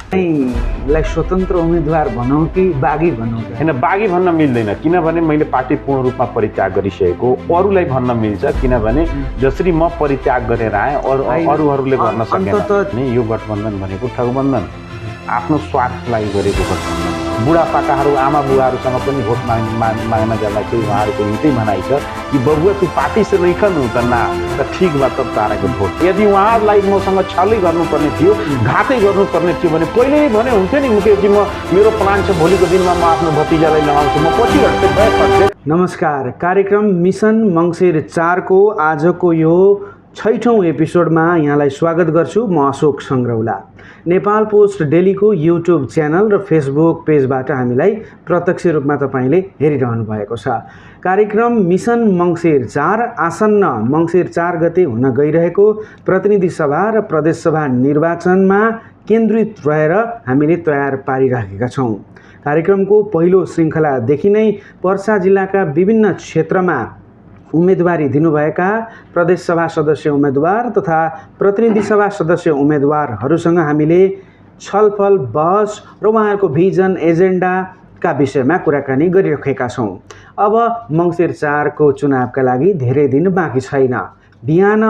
लाई स्वतन्त्र उम्मेदवार भनौँ कि बागी भनौँ? हैन, बागी भन्न मिल्दैन, किनभने मैले पार्टी पूर्ण रूपमा परित्याग गरिसकेको। अरूलाई भन्न मिल्छ, किनभने जसरी म परित्याग गरेर आएँ अरूहरूले गर्न सकेन। यो गठबन्धन भनेको ठगबन्धन, आफ्नो स्वार्थलाई गरेको गठबन्धन। बुढापाकाहरू आमा बुवाहरूसँग पनि भोट माग्न जाँदाखेरि उहाँहरूको एउटै भनाइ छ कि बबुवा तू पार्टी से नहीं खनु त ना त ठीक बा तब ताराको भोट। यदि उहाँहरूलाई मसँग छलै गर्नुपर्ने थियो, घातै गर्नुपर्ने थियो भने पहिल्यै भने हुन्थ्यो नि मुकेशजी, मेरो प्लान छ भोलिको दिनमा म आफ्नो भतिजालाई लगाउँछु, म पछि हट्थे। नमस्कार, कार्यक्रम मिसन मङ्सिर 4 को आजको यो 6औं एपिसोडमा यहाँलाई स्वागत गर्छु। म अशोक सङ्ग्रौला। नेपाल पोस्ट डेलीको युट्युब च्यानल र फेसबुक पेजबाट हामीलाई प्रत्यक्ष रूपमा तपाईँले हेरिरहनु भएको छ। कार्यक्रम मिसन मङ्सिर 4 आसन्न मङ्सिर 4 गते हुन गइरहेको प्रतिनिधि सभा र प्रदेश सभा निर्वाचनमा केन्द्रित रहेर हामीले तयार पारिराखेका छौँ। कार्यक्रमको पहिलो श्रृङ्खलादेखि नै पर्सा जिल्लाका विभिन्न क्षेत्रमा उम्मेदवारी दिनुभएका प्रदेश सभा सदस्य उम्मेदवार तथा प्रतिनिधि सभा सदस्य उम्मेदवारहरूसँग हामीले छलफल, बहस र उहाँहरूको भिजन, एजेन्डाका विषयमा कुराकानी गरिरहेका छौँ। अब मङ्सिर 4 को चुनावका लागि धेरै दिन बाँकी छैन। बिहान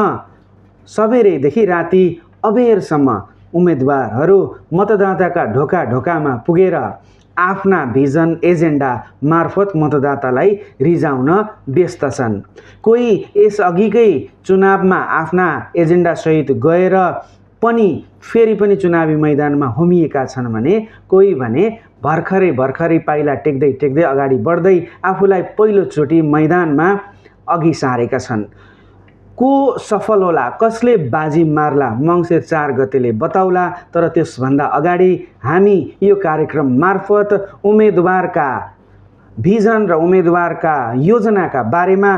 सबेरैदेखि राति अबेरसम्म उम्मेदवारहरू मतदाताका ढोका ढोकामा पुगेर आफ्ना भिजन, एजेन्डा मार्फत मतदातालाई रिझाउन व्यस्त छन्। कोही यसअघिकै चुनावमा आफ्ना एजेन्डासहित गएर पनि फेरि पनि चुनावी मैदानमा होमिएका छन् भने कोही भने भर्खरै पाइला टेक्दै अगाडि बढ्दै आफूलाई पहिलोचोटि मैदानमा अघि सारेका छन्। को सफल होला, कसले बाजी मार्ला, मङ्सिर 4 गतेले बताउला। तर त्यसभन्दा अगाडि हामी यो कार्यक्रम मार्फत उम्मेदवारका भिजन र उम्मेदवारका योजनाका बारेमा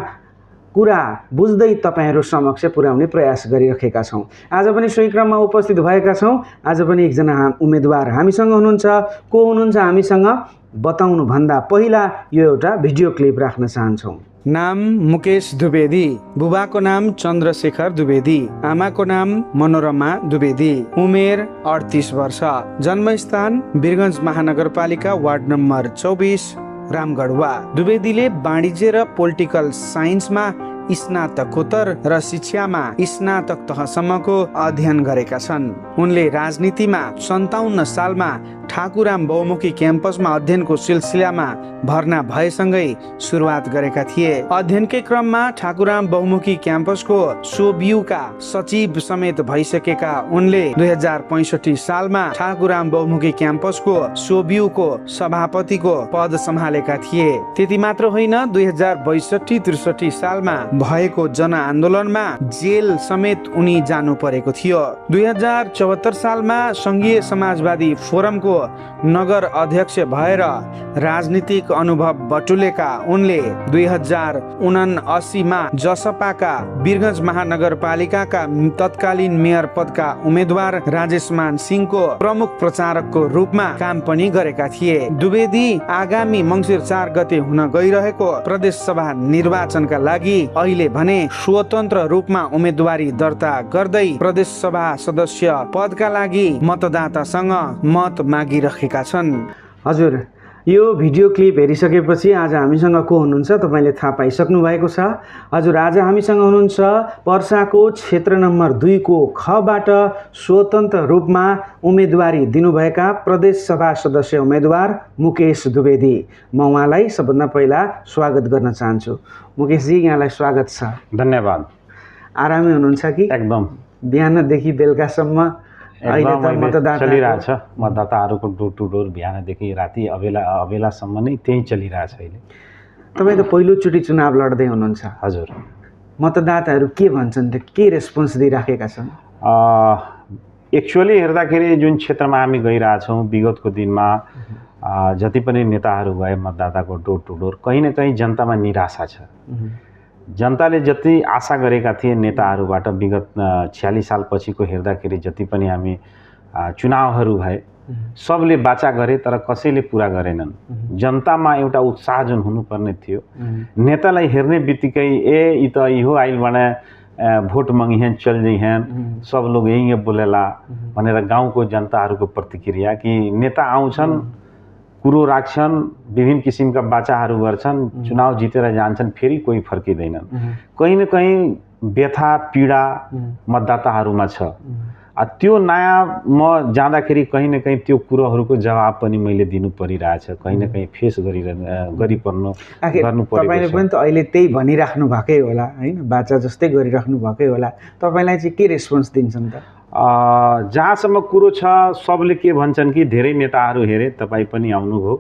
कुरा बुझ्दै तपाईहरू समक्ष पुर्याउने प्रयास गरिरहेका छौँ। आज पनि सोही क्रममा उपस्थित भएका छौँ। आज पनि एकजना उम्मेदवार हामीसँग हुनुहुन्छ। को हुनुहुन्छ हामीसँग बताउनुभन्दा पहिला यो एउटा भिडियो क्लिप राख्न चाहन्छौँ। नाम मुकेश द्विवेदी, बुबाको नाम चन्द्रशेखर द्विवेदी, आमाको नाम मनोरमा द्विवेदी, उमेर 38 वर्ष, जन्मस्थान वीरगञ्ज महानगरपालिका वार्ड नम्बर 24 रामगढवा। द्विवेदीले वाणिज्य र पोलिटिकल साइन्समा स्नातकोत्तर र शिक्षामा स्नातक तहसम्मको अध्ययन गरेका छन्। उनले राजनीतिमा 57 सालमा ठाकुराम बहुमुखी क्याम्पसमा अध्ययनको सिलसिलामा भर्ना भएसँगै सुरुवात गरेका थिए। अध्ययनकै क्रममा ठाकुराम बहुमुखी क्याम्पसको सोबियुका सचिव समेत भइसकेका उनले 2065 सालमा ठाकुराम बहुमुखी क्याम्पसको सोबियुको सभापतिको पद सम्हालेका थिए। त्यति मात्र होइन, 2062-63 सालमा भएको जनआन्दोलनमा जेल समेत उनी जानु परेको थियो। 2074 सालमा सङ्घीय समाजवादी फोरमको नगर अध्यक्ष भएर राजनीतिक अनुभव बटुलेका उनले 2079 मा जसपाका वीरगञ्ज महानगरपालिकाका तत्कालीन मेयर पदका उम्मेदवार राजेशमान सिंहको प्रमुख प्रचारकको रूपमा काम पनि गरेका थिए। द्विवेदी आगामी मङ्सिर 4 गते हुन गइरहेको प्रदेश सभा निर्वाचनका लागि अहिले भने स्वतन्त्र रूपमा उम्मेदवारी दर्ता गर्दै प्रदेश सभा सदस्य पदका लागि मतदातासँग मत मागिरहेका छन्। हजुर, यो भिडियो क्लिप हेरिसकेपछि आज हामीसँग को हुनुहुन्छ तपाईँले थाहा पाइसक्नु भएको छ। हजुर, आज हामीसँग हुनुहुन्छ पर्साको क्षेत्र नम्बर 2 को खबाट स्वतन्त्र रूपमा उम्मेदवारी दिनुभएका प्रदेश सभा सदस्य उम्मेदवार मुकेश द्विवेदी। म उहाँलाई सबभन्दा पहिला स्वागत गर्न चाहन्छु। मुकेशजी, यहाँलाई स्वागत छ। धन्यवाद। आरामै हुनुहुन्छ कि? एकदम। बिहानदेखि बेलुकासम्म अहिले त मतदाता चलिरहेछ। मतदाताहरूको डोर टु डोर बिहानदेखि राति अबेलासम्म नै त्यही चलिरहेछ अहिले। तपाईँ त पहिलोचोटि चुनाव लड्दै हुनुहुन्छ। हजुर। मतदाताहरू के भन्छन् त, के रेस्पोन्स दिइराखेका छन्? एक्चुअली हेर्दाखेरि जुन क्षेत्रमा हामी गइरहेछौँ, विगतको दिनमा जति पनि नेताहरू गए मतदाताको डोर टु डोर, कहीँ न कहीँ जनतामा निराशा छ। जनताले जति आशा गरेका थिए नेताहरूबाट विगत 46 साल पछिको हेर्दाखेरि जति पनि हामी चुनावहरू भए सबले बाचा गरे तर कसैले पुरा गरेनन्। जनतामा एउटा उत्साह जुन हुनुपर्ने थियो, नेतालाई हेर्ने बित्तिकै यो त यो आइल भने भोट मंगिहन चल जइहन सब लोग यही बोलेला भनेर गाउँको जनताहरूको प्रतिक्रिया कि नेता आउँछन् कुरो राख्छन् विभिन्न किसिमका बाचाहरू गर्छन् चुनाव जितेर जान्छन् फेरि कोही फर्किँदैनन् कहीँ न कहीँ व्यथा पीडा मतदाताहरूमा छ त्यो नयाँ म जाँदाखेरि कहीँ न कहीँ त्यो कुरोहरूको जवाब पनि मैले दिनु परिरहेछ कहीँ न कहीँ फेस गर्नु परेको तपाईँले पनि त अहिले त्यही भनिराख्नु भएकै होला हैन बाचा जस्तै गरिराख्नु भएकै होला तपाईँलाई चाहिँ के रेस्पोन्स दिन्छन् त जहाँसम्म कुरो छ सबले के भन्छन् कि धेरै नेताहरू हेरे तपाईँ पनि आउनुभयो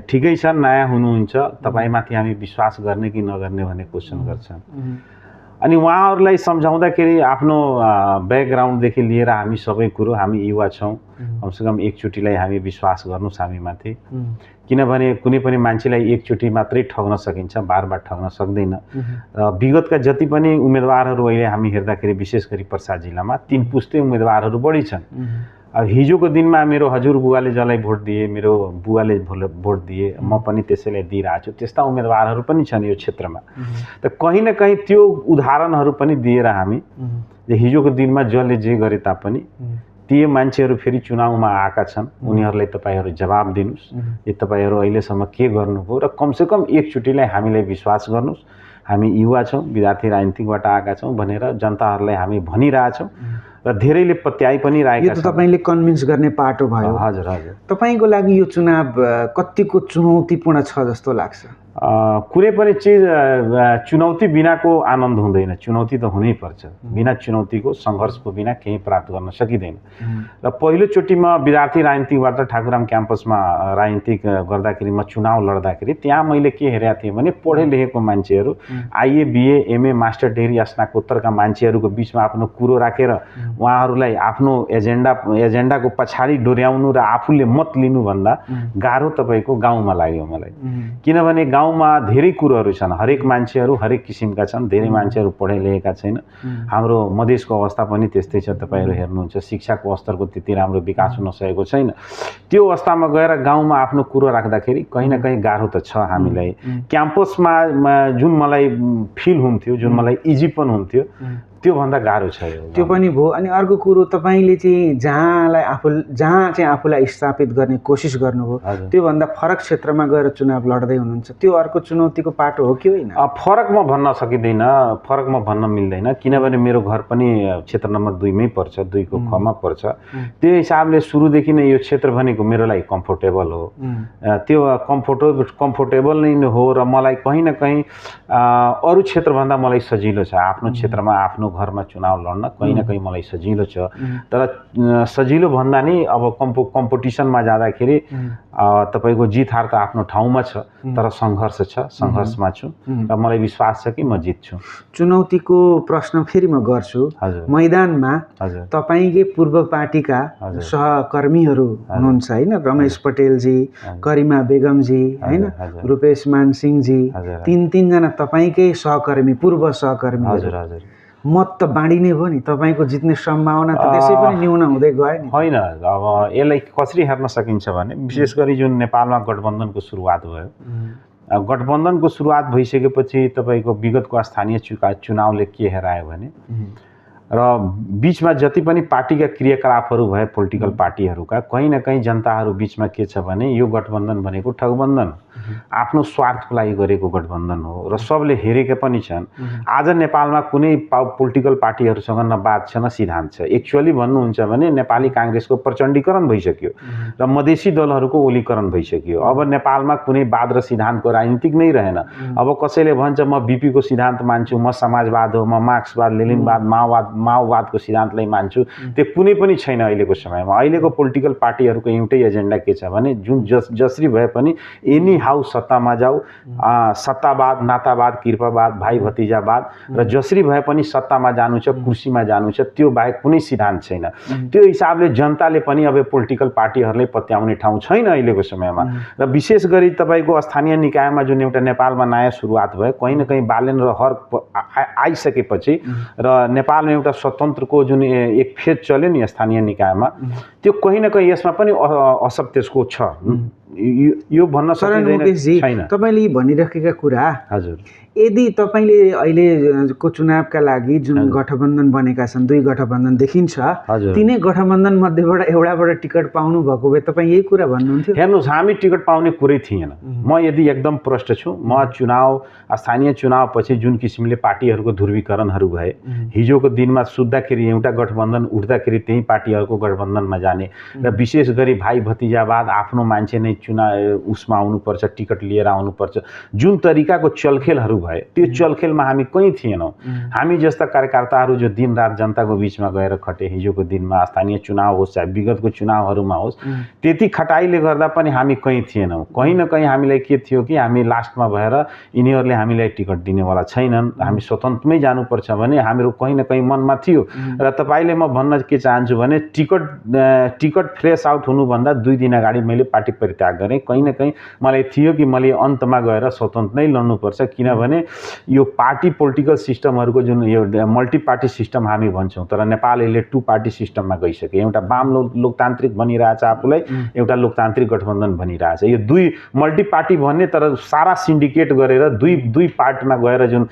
ठिकै छ नयाँ हुनुहुन्छ तपाईँमाथि हामी विश्वास गर्ने कि नगर्ने भन्ने क्वेसन गर्छन् अनि उहाँहरूलाई सम्झाउँदाखेरि आफ्नो ब्याकग्राउन्डदेखि लिएर हामी सबै कुरो हामी युवा छौँ कमसेकम एकचोटिलाई हामी विश्वास गर्नुहोस् हामीमाथि किनभने कुनै पनि मान्छेलाई एकचोटि मात्रै ठग्न सकिन्छ बार बार ठग्न सक्दैन विगतका जति पनि उम्मेदवारहरू अहिले हामी हेर्दाखेरि विशेष गरी पर्सा जिल्लामा 3 पुस्ते उम्मेदवारहरू बढी छन् अब हिजोको दिनमा मेरो हजुर बुवाले जसलाई भोट दिए मेरो बुवाले भोट दिए म पनि त्यसैलाई दिइरहेको छु त्यस्ता उम्मेदवारहरू पनि छन् यो क्षेत्रमा त कहीँ न कहीँ त्यो उदाहरणहरू पनि दिएर हामी हिजोको दिनमा जसले जे गरे तापनि ती मान्छेहरू फेरि चुनावमा आएका छन् उनीहरूलाई तपाईहरु जवाब दिनुस् यो तपाईहरु अहिलेसम्म के गर्नुभयो र कमसेकम एकचोटिलाई हामीलाई विश्वास गर्नुस् हामी युवा छौं विद्यार्थी राजनीतिबाट आएका छौं भनेर जनताहरूलाई हामी भनिरहेछौं र धेरैले पत्याइ पनि रहेका छन्। यो तपाईले कन्भिन्स गर्ने पाटो भयो। हजुर हजुर। तपाईको लागि यो चुनाव कतिको चुनौतीपूर्ण छ जस्तो लाग्छ? कुनै पनि चीज चुनौती बिनाको आनन्द हुँदैन। चुनौती त हुनै पर्छ। बिना चुनौतीको संघर्षको बिना केही प्राप्त गर्न सकिदैन। र पहिलो चोटीमा विद्यार्थी राजनीतिबाट ठाकुराम क्याम्पसमा राजनीतिक गर्दाखेरि म चुनाव लड्दाखेरि त्यहाँ मैले के हेरेको थिएँ भने पढे लेखेको मान्छेहरू आईए बीए एमए मास्टर डिग्री स्नातकोत्तरका मान्छेहरूको बीचमा आफ्नो कुरो राखेर उहाँहरूलाई आफ्नो एजेन्डाको पछाडी डोर्याउनु र आफूले मत लिनु भन्दा गाह्रो तपाईको गाउँमा लाग्यो मलाई। किनभने गाउँमा धेरै कुरोहरू छन्। हरेक मान्छेहरू हरेक किसिमका छन्। धेरै मान्छेहरू पढे लेखेका छैन। हाम्रो मधेसको अवस्था पनि त्यस्तै छ। तपाईहरु हेर्नुहुन्छ शिक्षाको स्तरको त्यति राम्रो विकास हुन सकेको छैन। त्यो अवस्थामा गएर गाउँमा आफ्नो कुरो राख्दाखेरि कहीं न कहीं गाह्रो त छ हामीलाई। क्याम्पसमा जुन मलाई फिल हुन्थ्यो जुन मलाई इजी पनि हुन्थ्यो त्यो भन्दा गाह्रो छ यो। त्यो पनि भो। अनि अर्को कुरो तपाईले चाहिँ जहाँ चाहिँ आफूलाई स्थापित गर्ने कोसिस गर्नुभयो त्यो भन्दा फरक क्षेत्रमा गएर चुनाव लड्दै हुनुहुन्छ। त्यो अर्को चुनौतीको पाटो हो कि होइन? फरक म भन्न सकिदैन। फरक म भन्न मिल्दैन किनभने मेरो घर पनि क्षेत्र नम्बर 2 मै पर्छ। 2 को ख मा पर्छ। त्यो हिसाबले सुरुदेखि नै यो क्षेत्र भनेको मेरो लागि कम्फर्टेबल हो। त्यो कम्फर्टेबल नै हो र मलाई कहीं न कहीं अरु क्षेत्र भन्दा मलाई सजिलो छ। आफ्नो क्षेत्रमा आफ्नो घरमा चुनाव लड्न कहीं न कहीं मलाई सजिलो छ। तर सजिलो भन्दा नि अब कम्पिटिसनमा जाँदाखेरि तपाईको जित हार त आफ्नो ठाउँमा छ तर संघर्ष छ। संघर्षमा छु र मलाई विश्वास छ कि म जित्छु। चुनौतीको प्रश्न फेरि म गर्छु। मैदानमा तपाईकै पूर्व पार्टीका सहकर्मीहरू हुनुहुन्छ हैन? रमेश पटेल जी, करिमा बेगम जी हैन, रुपेश मान सिंह जी, तीन जना तपाईकै सहकर्मी पूर्व सहकर्मी। हजुर हजुर। मत त बाँडिने भयो नि। तपाईको जित्ने सम्भावना त त्यसै पनि न्यून हुँदै गयो नि। हैन अब यसलाई कसरी हेर्न सकिन्छ भने विशेष गरी जुन नेपालमा गठबन्धनको सुरुवात भयो। गठबन्धनको सुरुवात भइसकेपछि तपाईको विगतको स्थानीय चुनावले के हेरायो भने र बीचमा जति पनि पार्टीका क्रियाकलापहरू भए पोलिटिकल पार्टीहरूका कहीं न कहीं जनताहरू बीचमा के छ भने यो गठबन्धन भनेको ठगबन्धन आफ्नो स्वार्थको लागि गरेको गठबन्धन हो र सबले हेरेका पनि छन्। आज नेपालमा कुनै पोलिटिकल पार्टीहरूसँग न वाद छ न सिद्धान्त छ। एक्चुअली भन्नुहुन्छ भने नेपाली कांग्रेसको प्रचण्डीकरण भइसक्यो र मधेसी दलहरूको ओलीकरण भइसक्यो। अब नेपालमा कुनै वाद र सिद्धान्तको राजनीतिक नै रहेन। अब कसैले भन्छ म बीपी को सिद्धान्त मान्छु, म समाजवाद हो, म मार्क्सवाद लेनिनवाद माओवादको सिद्धान्तलाई मान्छु, त्यो कुनै पनि छैन अहिलेको समयमा। अहिलेको पोलिटिकल पार्टीहरूको एउटै एजेन्डा के छ भने जुन जसरी भए पनि एनी हाउ सत्तामा जाऊ, सत्तावाद नातावाद कृपावाद भाइ भतिजावाद र जसरी भए पनि सत्तामा जानु छ कुर्सीमा जानु छ त्यो बाहेक कुनै सिद्धान्त छैन। त्यो हिसाबले जनताले पनि अब पोलिटिकल पार्टीहरूलाई पत्याउने ठाउँ छैन अहिलेको समयमा। र विशेष गरी तपाईको स्थानीय निकायमा जुन एउटा नेपालमा नयाँ सुरुवात भयो कहीं न कहीं बालेन र हर आइसकेपछि र नेपालमा एउटा स्वतन्त्रको जुन एक फेज चल्यो नि स्थानीय निकायमा त्यो कहीं न कहीं यसमा पनि असत्य त्यसको छ। यो भन्न मुकेशजी, छैन। तपाईले भनिराखेका कुरा हजुर, यदि तपाईले अहिलेको चुनावका लागि जुन गठबन्धन बनेका छन्, दुई गठबन्धन देखिन्छ, तिनै गठबन्धन मध्येबाट एउटाबाट टिकट पाउनु भएको भए तपाईँ यही कुरा भन्नुहुन्थ्यो? हेर्नुहोस्, हामी टिकट पाउने कुरै थिएन। म यदि एकदम प्रष्ट छु, म स्थानीय चुनावपछि जुन किसिमले पार्टीहरूको ध्रुवीकरणहरू भए, हिजोको दिनमा सुत्दाखेरि एउटा गठबन्धन, उठ्दाखेरि त्यही पार्टीहरूको गठबन्धनमा जाने र विशेष गरी भाइ भतिजावाद, आफ्नो मान्छे नै उसमा आउनुपर्छ, टिकट लिएर आउनुपर्छ, जुन तरिकाको चलखेलहरू भए, त्यो चलखेलमा हामी कहीँ थिएनौँ। हामी जस्ता कार्यकर्ताहरू जो दिनरात जनताको बिचमा गएर खटे, हिजोको दिनमा स्थानीय चुनाव होस् चाहे विगतको चुनावहरूमा होस्, त्यति खटाइले गर्दा पनि हामी कहीँ थिएनौँ। कहीँ न कहीँ हामीलाई के थियो कि हामी लास्टमा भएर यिनीहरूले हामीलाई टिकट दिनेवाला छैनन्, हामी स्वतन्त्रमै जानुपर्छ भने हाम्रो कहीँ न कहीँ मनमा थियो। र तपाईँले म भन्न के चाहन्छु भने टिकट फ्रेस आउट हुनुभन्दा 2 दिन अगाडि मैले पार्टी परित्याग गरेँ। कहीँ न कहीँ मलाई थियो कि मैले अन्तमा गएर स्वतन्त्र नै लड्नुपर्छ, किनभने यो पार्टी पोलिटिकल सिस्टमहरूको जुन यो मल्टी पार्टी सिस्टम हामी भन्छौँ, तर नेपाल अहिले 2 पार्टी सिस्टममा गइसक्यो। एउटा वाम लोकतान्त्रिक भनिरहेछ आफूलाई, एउटा लोकतान्त्रिक गठबन्धन भनिरहेछ। यो 2 मल्टी पार्टी भन्ने तर सारा सिन्डिकेट गरेर दुई पार्टमा गएर जुन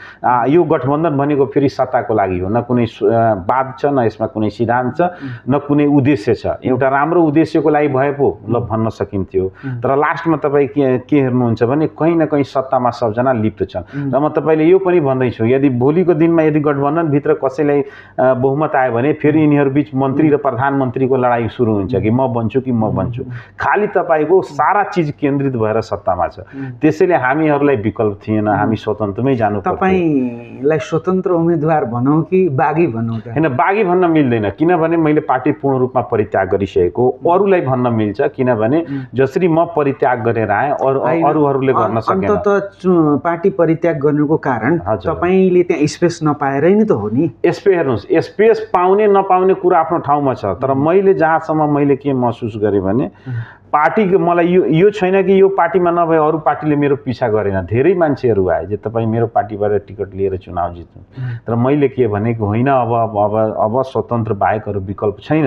यो गठबन्धन भनेको फेरि सत्ताको लागि हो, न कुनै वाद छ, न यसमा कुनै सिद्धान्त छ, न कुनै उद्देश्य छ। एउटा राम्रो उद्देश्यको लागि भए पो ल भन्न सकिन्थ्यो, तर लास्टमा तपाईँ के हेर्नुहुन्छ भने कहीँ न कहीँ सत्तामा सबजना लिप्त छन्। र म तपाईँले यो पनि भन्दैछु, यदि भोलिको दिनमा यदि गठबन्धनभित्र कसैलाई बहुमत आयो भने फेरि यिनीहरू बिच मन्त्री र प्रधानमन्त्रीको लडाइँ सुरु हुन्छ कि म बन्छु कि म बन्छु। खालि तपाईँको सारा चिज केन्द्रित भएर सत्तामा छ। त्यसैले हामीहरूलाई विकल्प थिएन, हामी स्वतन्त्रमै जानु पर्थ्यो। तपाईँलाई स्वतन्त्र उम्मेदवार भनौँ कि बागी भनौँ त? हैन, बागी भन्न मिल्दैन, किनभने मैले पार्टी पूर्ण रूपमा परित्याग गरिसकेको। अरूलाई भन्न मिल्छ, किनभने जसरी म परित्याग गरेर आएँ अरूहरूले गर्न सकेन। अन्तत पार्टी परित्याग गर्नुको कारण तपाईँले त्यहाँ स्पेस नपाएरै नि त हो नि? हेर्नुहोस्, स्पेस पाउने नपाउने कुरा आफ्नो ठाउँमा छ, तर मैले जहाँसम्म मैले के महसुस गरेँ भने पार्टीको मलाई यो छैन कि यो पार्टीमा नभए अरू पार्टीले मेरो पिछा गरेन। धेरै मान्छेहरू आए जे तपाईँ मेरो पार्टीबाट टिकट लिएर चुनाव जित्नु, तर मैले के भनेको होइन, अब स्वतन्त्र बाहेक अरू विकल्प छैन।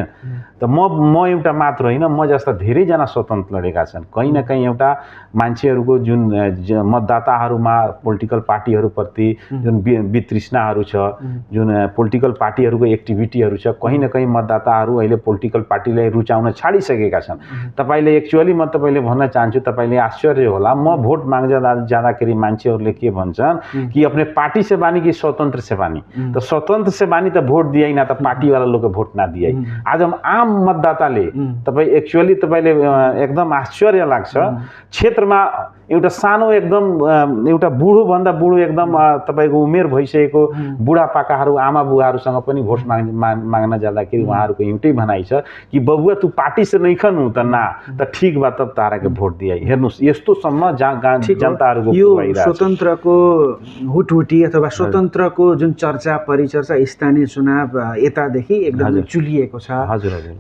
त म एउटा मात्र होइन, म जस्ता धेरैजना स्वतन्त्र लडेका छन्। कहीँ न कहीँ एउटा मान्छेहरूको जुन मतदाताहरूमा पोलिटिकल पार्टीहरूप्रति जुन वितृष्णाहरू छ, जुन पोलिटिकल पार्टीहरूको एक्टिभिटीहरू छ, कहीँ न कहीँ मतदाताहरू अहिले पोलिटिकल पार्टीलाई रुचाउन छाडिसकेका छन्। तपाईँले एक्चुअली म तपाईँले भन्न चाहन्छु, तपाईँले आश्चर्य होला, म भोट माग्न जाँदाखेरि मान्छेहरूले के भन्छन् कि अपने पार्टी से बानी कि स्वतंत्र से बानी। तो स्वतंत्र से बानी त भोट दिए ना, तो पार्टी वाला लोग भोट ना दिए। आज हम आम मतदाताले तपाईँ एक्चुअली तपाईँले एकदम आश्चर्य लाग्छ, क्षेत्रमा एउटा सानो एकदम एउटा बुढोभन्दा बुढो एकदम तपाईँको उमेर भइसकेको बुढापाकाहरू आमा बुवाहरूसँग पनि भोट माग्न जाँदाखेरि उहाँहरूको एउटै भनाइ छ कि बबुवा तू पार्टी से नहीं खनु त ना त ठीक बा तब ताराके भोट दिए। हेर्नुहोस्, यस्तोसम्म जनताहरूको यो स्वतन्त्रको हुटहुटी अथवा स्वतन्त्रको जुन चर्चा परिचर्चा स्थानीय चुनाव यतादेखि एकदमै चुलिएको छ।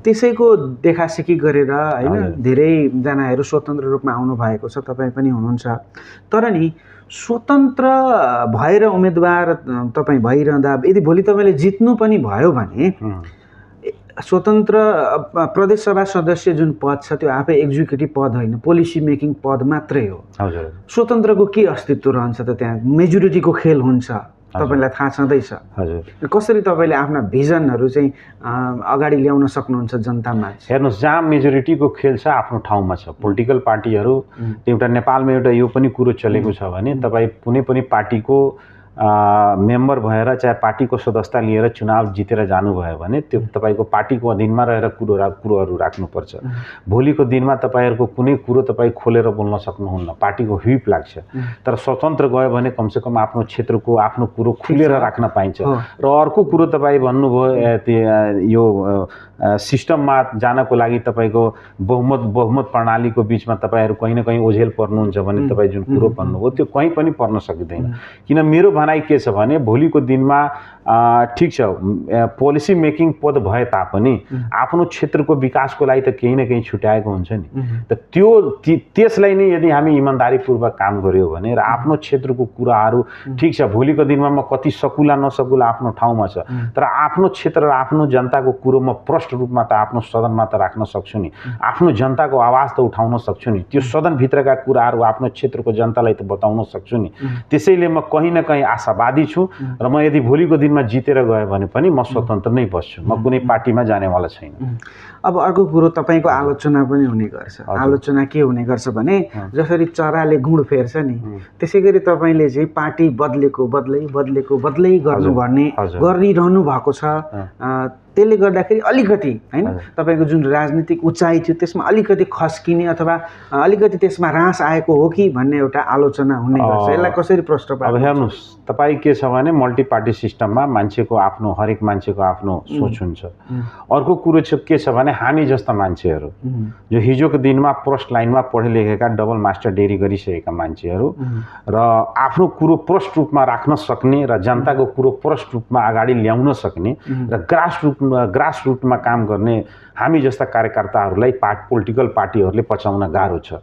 त्यसैको देखासेखी गरेर हैन धेरैजनाहरू स्वतन्त्र रूपमा आउनु भएको छ, तपाईँ पनि हुनुहुन्छ। तर नि स्वतन्त्र भएर उम्मेदवार तपाईँ भइरहँदा यदि भोलि तपाईँले जित्नु पनि भयो भने स्वतन्त्र प्रदेशसभा सदस्य जुन पद छ त्यो आफै एक्जिक्युटिभ पद होइन, पोलिसी मेकिङ पद मात्रै हो। स्वतन्त्रको के अस्तित्व रहन्छ त? त्यहाँ मेजोरिटीको खेल हुन्छ, तपाईलाई थाहा छँदैछ। कसरी तपाईँले आफ्ना भिजनहरू चाहिँ अगाडि ल्याउन सक्नुहुन्छ जनतामा? हेर्नुहोस्, जहाँ मेजोरिटीको खेल छ आफ्नो ठाउँमा छ। पोलिटिकल पार्टीहरू एउटा नेपालमा एउटा यो पनि कुरो चलेको छ भने तपाईँ कुनै पनि पार्टीको मेम्बर भएर चाहे पार्टीको सदस्यता लिएर चुनाव जितेर जानुभयो भने त्यो तपाईँको पार्टीको अधीनमा रहेर कुरोहरू राख्नुपर्छ। भोलिको दिनमा तपाईँहरूको कुनै कुरो तपाईँ खोलेर बोल्न सक्नुहुन्न, पार्टीको व्हिप लाग्छ। तर स्वतन्त्र गयो भने कमसेकम आफ्नो क्षेत्रको आफ्नो कुरो खुलेर राख्न पाइन्छ। र अर्को कुरो तपाईँ भन्नुभयो यो सिस्टममा जानको लागि तपाईँको बहुमत प्रणालीको बिचमा तपाईँहरू कहीँ न कहीँ ओझेल पर्नुहुन्छ भने तपाईँ जुन कुरो भन्नुभयो त्यो कहीँ पनि पर्न सकिँदैन। किन मेरो भनाइ के छ भने भोलिको दिनमा ठिक छ पोलिसी मेकिङ पद भए तापनि आफ्नो क्षेत्रको विकासको लागि त केही न केही छुट्याएको हुन्छ नि। त त्यसलाई नै यदि हामी इमानदारीपूर्वक काम गर्यो भने र आफ्नो क्षेत्रको कुराहरू ठिक छ भोलिको दिनमा म कति सकुला नसकुला आफ्नो ठाउँमा छ तर आफ्नो क्षेत्र र आफ्नो जनताको कुरो म प्रष्ट रूपमा त आफ्नो सदनमा त राख्न सक्छु नि, आफ्नो जनताको आवाज त उठाउन सक्छु नि, त्यो सदनभित्रका कुराहरू आफ्नो क्षेत्रको जनतालाई त बताउन सक्छु नि। त्यसैले म कहीँ न कहीँ आशावादी छु र म यदि भोलिको दिनमा जितेर गयो भने पनि म स्वतन्त्र नै बस्छु, म कुनै पार्टीमा जानेवाला छैन। अब अर्को कुरो तपाईँको आलोचना पनि हुने गर्छ। आलोचना के हुने गर्छ भने जसरी चराले गुँड फेर्छ नि त्यसै गरी तपाईँले चाहिँ पार्टी बदलै गर्नु भन्ने गरिरहनु भएको छ। त्यसले गर्दाखेरि अलिकति हैन तपाईको जुन राजनीतिक उचाइ थियो त्यसमा अलिकति खस्किने अथवा अलिकति त्यसमा ह्रास आएको हो कि भन्ने एउटा आलोचना हुने गर्छ। यसलाई कसरी प्रश्न पार्नु? अब हेर्नुस् तपाई के छ भने मल्टी पार्टी सिस्टममा मान्छेको आफ्नो हरेक मान्छेको आफ्नो सोच हुन्छ। अर्को कुरो चाहिँ के छ भने हामी जस्ता मान्छेहरू जो हिजोको दिनमा फर्स्ट लाइनमा पढे लेखेका डबल मास्टर डिग्री गरिसकेका मान्छेहरू र आफ्नो कुरो प्रष्ट रूपमा राख्न सक्ने र जनताको कुरो प्रष्ट रूपमा अगाडि ल्याउन सक्ने र ग्रास रुटमा काम गर्ने हामी जस्ता कार्यकर्ताहरूलाई पोलिटिकल पार्टीहरूले पचाउन गाह्रो छ।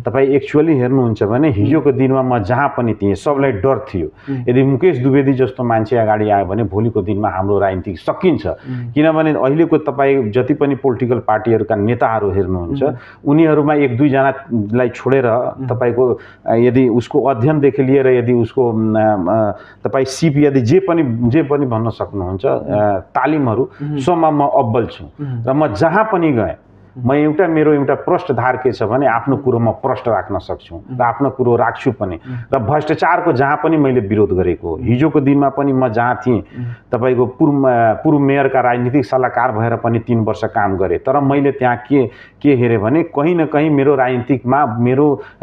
तपाईँ एक्चुअली हेर्नुहुन्छ भने हिजोको दिनमा म जहाँ पनि थिएँ सबलाई डर थियो यदि मुकेश द्विवेदी जस्तो मान्छे अगाडि आयो भने भोलिको दिनमा हाम्रो राजनीति सकिन्छ। किनभने अहिलेको तपाईँ जति पनि पोलिटिकल पार्टीहरूका नेताहरू हेर्नुहुन्छ उनीहरूमा एक दुईजनालाई छोडेर तपाईँको यदि उसको अध्ययनदेखि लिएर यदि उसको तपाईँ सिप यदि जे पनि भन्न सक्नुहुन्छ तालिमहरू सबमा म अब्बल छु र म जहाँ पनि गएँ मेरो एउटा प्रष्ट धार के छ भने आफ्नो कुरो म प्रष्ट राख्न सक्छु र आफ्नो कुरो राख्छु पनि र भ्रष्टाचारको जहाँ पनि मैले विरोध गरेको हिजोको दिनमा पनि म जहाँ थिएँ तपाईको पूर्व मेयरका राजनीतिक सल्लाहकार भएर पनि 3 वर्ष काम गरेँ तर मैले त्यहाँ के हेरेँ भने कहीँ न कहीँ मेरो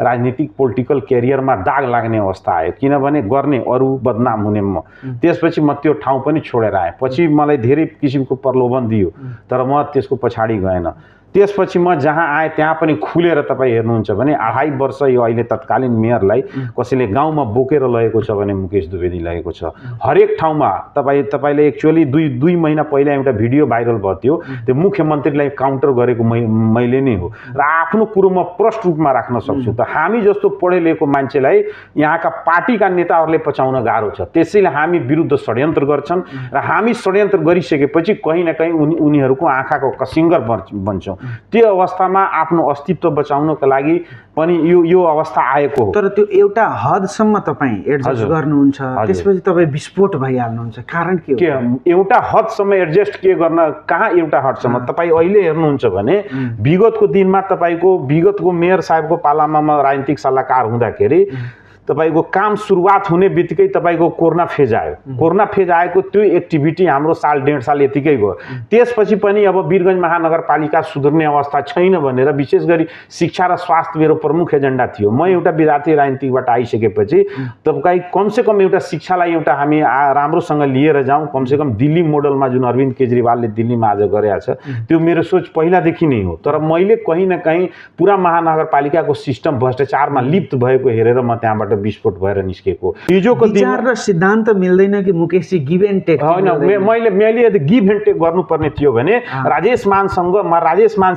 राजनीतिक पोलिटिकल क्यारियरमा दाग लाग्ने अवस्था आयो। किनभने गर्ने अरू बदनाम हुने म त्यसपछि म त्यो ठाउँ पनि छोडेर आएँ। पछि मलाई धेरै किसिमको प्रलोभन दियो तर म त्यसको पछाडि गएन। त्यसपछि म जहाँ आएँ त्यहाँ पनि खुलेर तपाईँ हेर्नुहुन्छ भने 2.5 वर्ष यो अहिले तत्कालीन मेयरलाई कसैले गाउँमा बोकेर लगेको छ भने मुकेश द्विवेदी लगेको छ। हरेक ठाउँमा तपाईले एक्चुअली दुई महिना पहिला एउटा भिडियो भाइरल भयो थियो त्यो मुख्यमन्त्रीलाई काउन्टर गरेको मैले नै हो र आफ्नो कुरो म प्रष्ट रूपमा राख्न सक्छु। त हामी जस्तो पढे लेखेको मान्छेलाई यहाँका पार्टीका नेताहरूले पचाउन गाह्रो छ। त्यसैले हामी विरुद्ध षड्यन्त्र गर्छन् र हामी षड्यन्त्र गरिसकेपछि कहीँ न कहीँ उनीहरूको आँखाको कसिङ्गर बन्छौँ। त्यो अवस्थामा आफ्नो अस्तित्व बचाउनको लागि पनि यो अवस्था आएको हो। तर त्यो एउटा हदसम्म तपाईँ एडजस्ट गर्नुहुन्छ त्यसपछि तपाईँ विस्फोट भइहाल्नुहुन्छ। कारण के हो? एउटा हदसम्म एडजस्ट के गर्न कहाँ एउटा हदसम्म तपाईँ अहिले हेर्नुहुन्छ भने विगतको मेयर साहेबको पालामा म राजनीतिक सल्लाहकार हुँदाखेरि तपाईको काम सुरुवात हुने बित्तिकै तपाईको कोरोना फेज आयो। कोरोना फेज आएको त्यो एक्टिभिटी हाम्रो साल 1.5 साल यतिकै गयो। त्यसपछि पनि अब वीरगञ्ज महानगरपालिका सुध्रिने अवस्था छैन भनेर विशेष गरी शिक्षा र स्वास्थ्य मेरो प्रमुख एजेन्डा थियो। म एउटा विद्यार्थी राजनीतिबाट आइसकेपछि तपाईँ कमसेकम एउटा शिक्षालाई एउटा हामी राम्रोसँग लिएर जाउँ। कमसेकम दिल्ली मोडलमा जुन अरविन्द केजरीवालले दिल्लीमा आज गरेको छ त्यो मेरो सोच पहिलादेखि नै हो। तर मैले कहीँ न कहीँ पुरा महानगरपालिकाको सिस्टम भ्रष्टाचारमा लिप्त भएको हेरेर म त्यहाँबाट विस्फोट भएर निस्केको। हिजोको विचार र सिद्धान्त मिल्दैन कि मुकेशजी गिभ एन्ड टेक हैन। मैले यदि गिभ एन्ड टेक गर्नुपर्ने थियो भने राजेश मान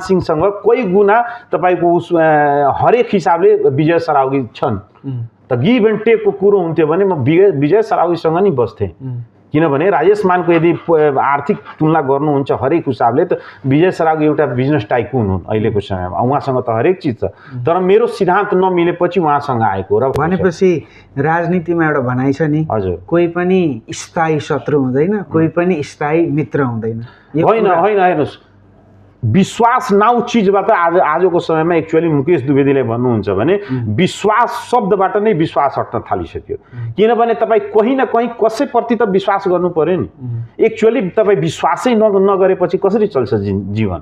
सिंहसँग कोही गुना तपाईको हरेक हिसाबले विजय सरावगी छन्। त गिभ एन्ड टेकको कुरो हुन्थ्यो भने म विजय सरावगीसँग नि बस्थेँ। किनभने राजेश मानको यदि आर्थिक तुलना गर्नुहुन्छ हरेक हिसाबले त विजय सरावगी एउटा बिजनेस टाइकुन हुन् अहिलेको समयमा। उहाँसँग त हरेक चिज छ तर मेरो सिद्धान्त नमिलेपछि उहाँसँग आएको र भनेपछि राजनीतिमा एउटा भनाइ छ नि कोही पनि स्थायी शत्रु हुँदैन कोही पनि स्थायी मित्र हुँदैन। होइन हेर्नुहोस् विश्वास नाउ चिजबाट आजको समयमा एक्चुअली मुकेश द्विवेदीले भन्नुहुन्छ भने विश्वास शब्दबाट नै विश्वास हट्न थालिसक्यो। किनभने तपाईँ कहीँ न कहीँ कसैप्रति त विश्वास गर्नु पर्यो नि। एक्चुअली तपाईँ विश्वासै नगरेपछि कसरी चल्छ जीवन?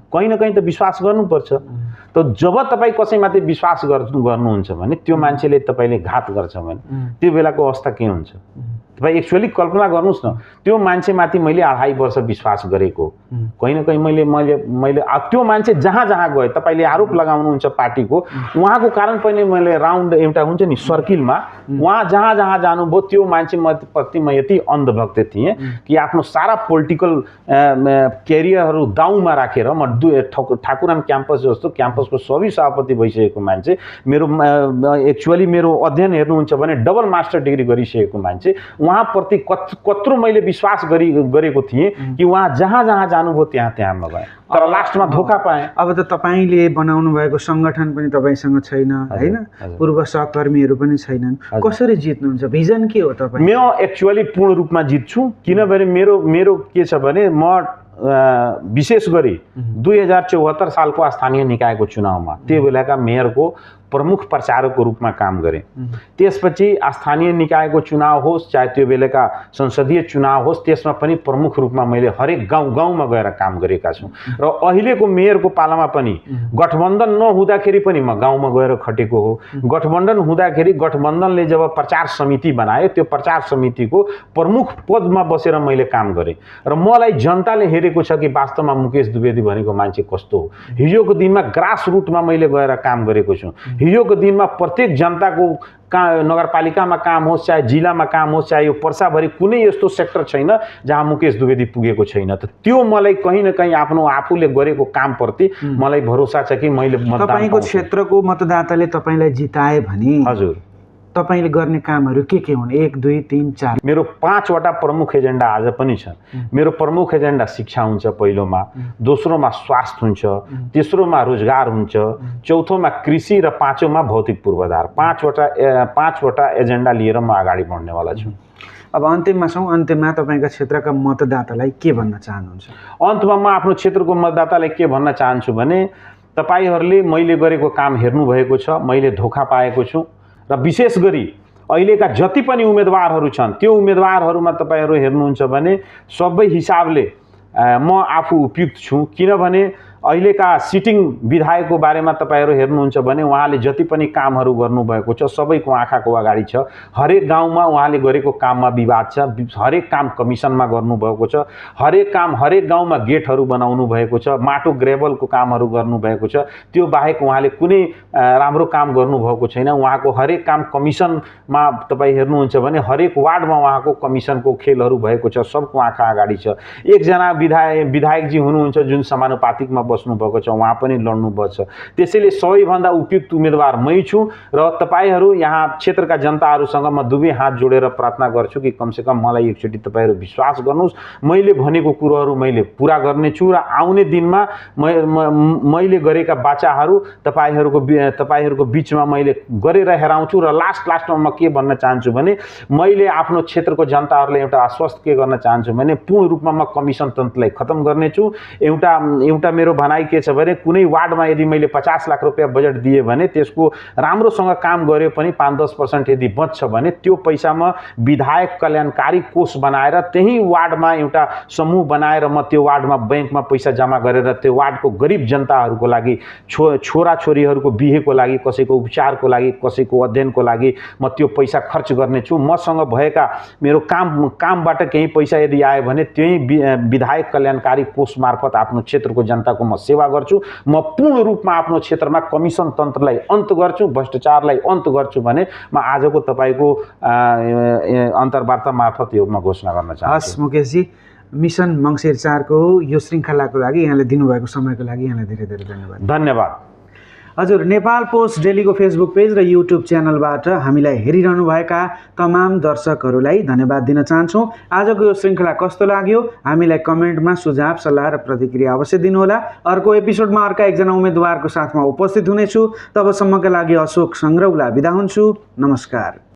कहीँ न कहीँ त विश्वास गर्नुपर्छ। त जब तपाईँ कसैमाथि विश्वास गर्नुहुन्छ भने त्यो मान्छेले तपाईँले घात गर्छ भने त्यो बेलाको अवस्था के हुन्छ? तपाईँ एक्चुअली कल्पना गर्नुहोस् न, त्यो मान्छेमाथि मैले 2.5 वर्ष विश्वास गरेको, कहीँ न कहीँ मैले त्यो मान्छे जहाँ जहाँ गए, तपाईँले आरोप लगाउनुहुन्छ पार्टीको, उहाँको कारण पनि मैले राउन्ड एउटा हुन्छ नि सर्किलमा, उहाँ जहाँ जहाँ जानुभयो त्यो मान्छेप्रति म यति अन्धभक्त थिएँ कि आफ्नो सारा पोलिटिकल क्यारियरहरू दाउमा राखेर म ठाकुराम क्याम्पस जस्तो क्याम्पसको सबै सभापति भइसकेको मान्छे, एक्चुअली मेरो अध्ययन हेर्नुहुन्छ भने डबल मास्टर डिग्री गरिसकेको मान्छे, उहाँप्रति कत्रो मैले विश्वास गरेको थिएँ कि उहाँ जहाँ जहाँ जानुभयो त्यहाँ म गएँ, तर लास्टमा धोका पाएँ। अब त तपाईँले बनाउनु भएको सङ्गठन पनि तपाईँसँग छैन होइन, पूर्व सहकर्मीहरू पनि छैनन्, कसरी जित्नुहुन्छ? भिजन के हो तपाईँ? म एक्चुअली पूर्ण रूपमा जित्छु, किनभने मेरो के छ भने म विशेष गरी 2074 सालको स्थानीय निकायको चुनावमा त्यो बेलाका मेयरको प्रमुख प्रचारकको रूपमा काम गरेँ। त्यसपछि स्थानीय निकायको चुनाव होस् चाहे त्यो बेलाका संसदीय चुनाव होस्, त्यसमा पनि प्रमुख रूपमा मैले हरेक गाउँमा गएर काम गरेका छु। र अहिलेको मेयरको पालामा पनि गठबन्धन नहुँदाखेरि पनि म गाउँमा गएर खटेको हो। गठबन्धन हुँदाखेरि गठबन्धनले जब प्रचार समिति बनायो, त्यो प्रचार समितिको प्रमुख पदमा बसेर मैले काम गरेँ र मलाई जनताले हेरेको छ कि वास्तवमा मुकेश द्विवेदी भनेको मान्छे कस्तो हो। हिजोको दिनमा ग्रास रुटमा मैले गएर काम गरेको छु। हिजोको दिनमा प्रत्येक जनताको नगरपालिकामा काम होस् चाहे जिल्लामा काम होस् चाहे यो पर्साभरि कुनै यस्तो सेक्टर छैन जहाँ मुकेश द्विवेदी पुगेको छैन। त त्यो मलाई कहीँ न कहीँ आफूले गरेको कामप्रति मलाई भरोसा छ कि मैले तपाईँको क्षेत्रको मतदाताले तपाईँलाई जिताए भने हजुर तपाईले गर्ने कामहरू के हुन्? 1 2 3 4 मेरो 5 वटा प्रमुख एजेन्डा आज पनि छ। मेरो प्रमुख एजेन्डा शिक्षा हुन्छ, पहिलोमा, दोस्रोमा स्वास्थ्य हुन्छ, तेस्रोमा रोजगार हुन्छ, चौथोमा कृषि र पाँचौँमा भौतिक पूर्वाधार। 5 वटा एजेन्डा लिएर म अगाडि बढ्नेवाला छु। अब अन्तिममा छौँ, अन्तिममा तपाईँका क्षेत्रका मतदातालाई के भन्न चाहनुहुन्छ? अन्तमा म आफ्नो क्षेत्रको मतदातालाई के भन्न चाहन्छु भने तपाईहरूले मैले गरेको काम हेर्नुभएको छ, मैले धोका पाएको छु र विशेष गरी अहिलेका जति पनि उम्मेदवारहरू छन् त्यो उम्मेदवारहरूमा तपाईहरू हेर्नुहुन्छ भने सबै हिसाबले म आफू उपयुक्त छु। किनभने अहिलेका सिटिङ विधायकको बारेमा तपाईहरू हेर्नुहुन्छ भने उहाँले जति पनि कामहरू गर्नुभएको छ सबैको आँखाको अगाडि छ। हरेक गाउँमा उहाँले गरेको काममा विवाद छ, हरेक काम कमिसनमा गर्नुभएको छ, हरेक काम हरेक गाउँमा गेटहरू बनाउनु भएको छ, माटो ग्रेभलको कामहरू गर्नुभएको छ। त्यो बाहेक उहाँले कुनै राम्रो काम गर्नुभएको छैन। उहाँको हरेक काम कमिसनमा तपाईँ हेर्नुहुन्छ भने हरेक वार्डमा उहाँको कमिसनको खेलहरू भएको छ, सबको आँखा अगाडि छ। एकजना विधायकजी हुनुहुन्छ जुन समानुपातिकमा बस्नुभएको छ, उहाँ पनि लड्नुभएको छ। त्यसैले सबैभन्दा उपयुक्त उम्मेदवार मै छु र तपाईहरू यहाँ क्षेत्रका जनताहरूसँग म दुवै हात जोडेर प्रार्थना गर्छु कि कमसेकम मलाई एकचोटि तपाईहरू विश्वास गर्नुहोस्। मैले भनेको कुरोहरू मैले पुरा गर्नेछु र आउने दिनमा मैले गरेका बाचाहरू तपाईहरूको बिचमा मैले गरेर हेराउँछु। र लास्टमा म के भन्न चाहन्छु भने मैले आफ्नो क्षेत्रको जनताहरूलाई एउटा आश्वस्त के गर्न चाहन्छु भने पूर्ण रूपमा म कमिसन तन्त्रलाई खत्म गर्नेछु। एउटा मेरो भनाइ के छ भने कुनै वार्डमा यदि मैले 50 लाख रुपैयाँ बजेट दिए भने त्यसको राम्रोसँग काम गरे पनि 5-10% यदि बच्छ भने त्यो पैसामा विधायक कल्याणकारी कोष बनाएर त्यही वार्डमा एउटा समूह बनाएर म त्यो वार्डमा बैंकमा पैसा जम्मा गरेर त्यो वार्डको गरिब जनताहरूको लागि, छोराछोरीहरूको बिहेको लागि, कसैको उपचारको लागि, कसैको अध्ययनको लागि म त्यो पैसा खर्च गर्नेछु। मसँग भएका मेरो कामबाट केही पैसा यदि आयो भने त्यही विधायक कल्याणकारी कोष मार्फत आफ्नो क्षेत्रको जनताको म सेवा गर्छु। म पूर्ण रूपमा आफ्नो क्षेत्रमा कमिसन तन्त्रलाई अन्त गर्छु, भ्रष्टाचारलाई अन्त गर्छु भने म आजको तपाईको अन्तर्वार्ता मार्फत यो म घोषणा गर्न चाहन्छु। हस् मुकेशजी, मिसन मङ्सिर 4 को यो श्रृङ्खलाको लागि यहाँले दिनुभएको समयको लागि यहाँलाई धेरै धेरै धन्यवाद। धन्यवाद। हजुर, नेपाल पोस्ट डेलीको फेसबुक पेज र युट्युब च्यानलबाट हामीलाई हेरिरहनुभएका तमाम दर्शकहरूलाई धन्यवाद दिन चाहन्छौँ। आजको यो श्रृङ्खला कस्तो लाग्यो हामीलाई कमेन्टमा सुझाव सल्लाह र प्रतिक्रिया अवश्य दिनुहोला। अर्को एपिसोडमा अर्का एकजना उम्मेदवारको साथमा उपस्थित हुनेछु। तबसम्मका लागि अशोक सङ्ग्रौला बिदा हुन्छु। नमस्कार।